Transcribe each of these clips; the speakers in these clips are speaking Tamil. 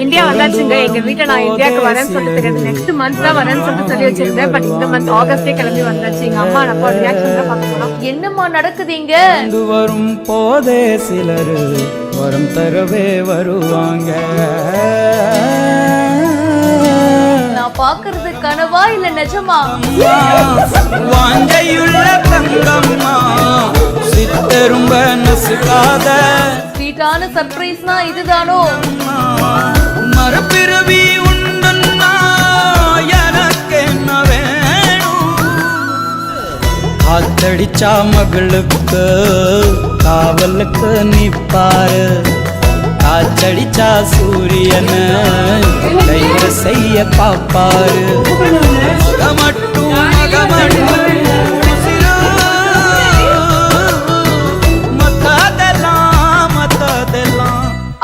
இந்தியா வந்தாச்சுங்க. எங்க வீட்டுல நான் இந்தியாவுக்கு வரேன்னு சொல்லிட்டு நெக்ஸ்ட் மந்த் தான் வரேன்னு சொல்லிட்டு சொல்லி வச்சிருந்தேன். பட் இந்த மந்த் ஆகஸ்டே கிளம்பி வந்தாச்சு. எங்க அம்மா அப்பா ரியாக்ஷன் தான் பார்க்க போறோம். என்னம்மா நடக்குதுங்க? வரும் போதே சிலர் வரம் தரவே வருவாங்க. நான் பாக்குறது கனவா இல்ல நிஜமா? வாஞ்சையுள்ள தங்கம்மா சித்தரும்ப நசுக்காத ஸ்வீட்டான சர்ப்ரைஸ்னா இதுதானோ? மறுபிறவி உண்டுன்னா எனக்கு என்ன வேணும்? காத்தடிச்சா மகளுக்கு காவலுக்கு நிப்பாரு, காத்தடிச்சா சூரியன கைய செய்ய பாப்பாரு. மகமட்டும் மகமட்டும்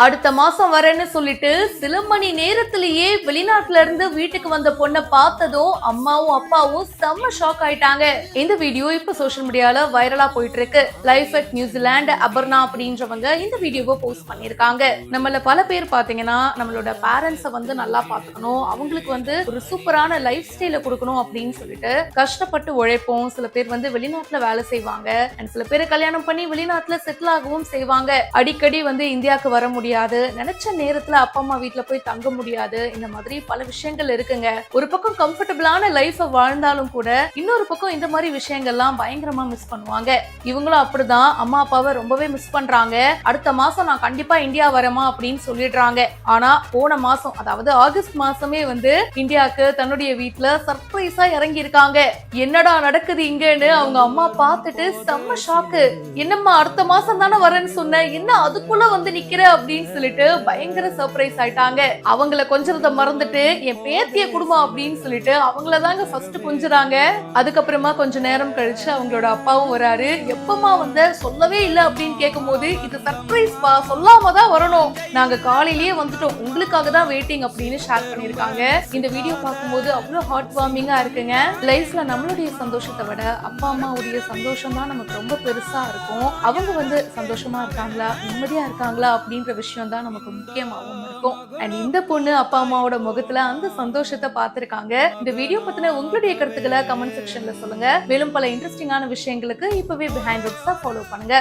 அடுத்த மாசம் வரேன்னு சொல்லிட்டு சில மணி நேரத்திலேயே வெளிநாட்டுல இருந்து வீட்டுக்கு வந்த பொண்ணை பார்த்ததும் அம்மாவும் அப்பாவும் செம்ம ஷாக் ஆயிட்டாங்க. இந்த வீடியோ இப்ப சோசியல் மீடியால வைரலா போயிட்டு இருக்கு. லைஃப் அட் நியூசிலாந்து அபர்ணா அப்படின்றவங்க இந்த வீடியோவை போஸ்ட் பண்ணிருக்காங்க. நம்மள பல பேர் பாத்தீங்கன்னா நம்மளோட பேரண்ட்ஸை வந்து நல்லா பாத்துக்கணும், அவங்களுக்கு வந்து ஒரு சூப்பரான லைஃப் ஸ்டைல கொடுக்கணும் அப்படின்னு சொல்லிட்டு கஷ்டப்பட்டு உழைப்போம். சில பேர் வந்து வெளிநாட்டுல வேலை செய்வாங்க, அண்ட் சில பேர் கல்யாணம் பண்ணி வெளிநாட்டுல செட்டில் ஆகவும் செய்வாங்க. அடிக்கடி வந்து இந்தியாவுக்கு வர முடியாது, நினைச்ச நேரத்துல அப்பா அம்மா வீட்டுல போய் தங்க முடியாது. இந்த மாதிரி பல விஷயங்கள் இருக்குங்க. ஒரு பக்கம் கம்ஃபர்டபிளான லைஃப் வாழ்ந்தாலும் கூட இன்னொரு பக்கம் இந்த மாதிரி விஷயங்கள்லாம் பயங்கரமா மிஸ் பண்ணுவாங்க. இவங்களும் அப்படிதான் அம்மா அப்பாவை ரொம்பவே மிஸ் பண்றாங்க. அடுத்த மாசம் நான் கண்டிப்பா இந்தியா வரமா அப்படின்னு சொல்லிடுறாங்க. ஆனா போன மாசம், அதாவது ஆகஸ்ட் மாசமே வந்து இந்தியாவுக்கு தன்னுடைய வீட்டுல சர்ப்ரைஸா இறங்கி இருக்காங்க. என்னடா நடக்குது இங்கன்னு அவங்க அம்மா பார்த்துட்டு செம்ம ஷாக்கு. என்னம்மா அடுத்த மாசம் தானே வரேன்னு சொன்னேன், என்ன அதுக்குள்ள வந்து நிக்கிற அப்படின்னு சொல்லிட்டு பயங்கர சர்ப்ரைஸ் ஆயிட்டாங்க. அவங்கள கொஞ்சத்தை மறந்துட்டு என் பேத்திய குடும்பம் அப்படின்னு சொல்லிட்டு அவங்கள தாங்க ஃபர்ஸ்ட் கொஞ்சறாங்க. அதுக்கப்புறமா கொஞ்ச நேரம் கழிச்சு அவங்களோட அப்பாவும் வராரு. எப்பமா வந்து சொல்லவே இல்லை அப்படின்னு கேட்கும் போது இது சர்ப்ரைஸ் பா, சொல்லாம தான் வரணும், நாங்க காலையிலேயே வந்துட்டோம், உங்களுக்காக தான் வெயிட்டிங் அப்படின்னு ஷேர் பண்ணிருக்காங்க. இந்த வீடியோ பார்க்கும்போது அவ்வளவு ஹார்ட் வார்மிங்கா இருக்குங்க. லைஃப்ல நம்மளுடைய சந்தோஷத்தை விட அப்பா அம்மாவுடைய சந்தோஷம் தான் நமக்கு ரொம்ப பெருசா இருக்கும். அவங்க வந்து சந்தோஷமா இருக்காங்களா, நிம்மதியா இருக்காங்களா அப்படின்ற விஷயம் தான் நமக்கு முக்கியமாகவும் இருக்கும். அண்ட் இந்த பொண்ணு அப்பா அம்மாவோட முகத்துல அந்த சந்தோஷத்தை பார்த்திருக்காங்க. இந்த வீடியோ பத்தின உங்களுடைய கருத்துக்களை கமெண்ட் செக்ஷன்ல சொல்லுங்க. மேலும் பல இன்ட்ரெஸ்டிங்கான விஷயங்களுக்கு இப்பவே பிஹைண்ட் ஃபாலோ பண்ணுங்க.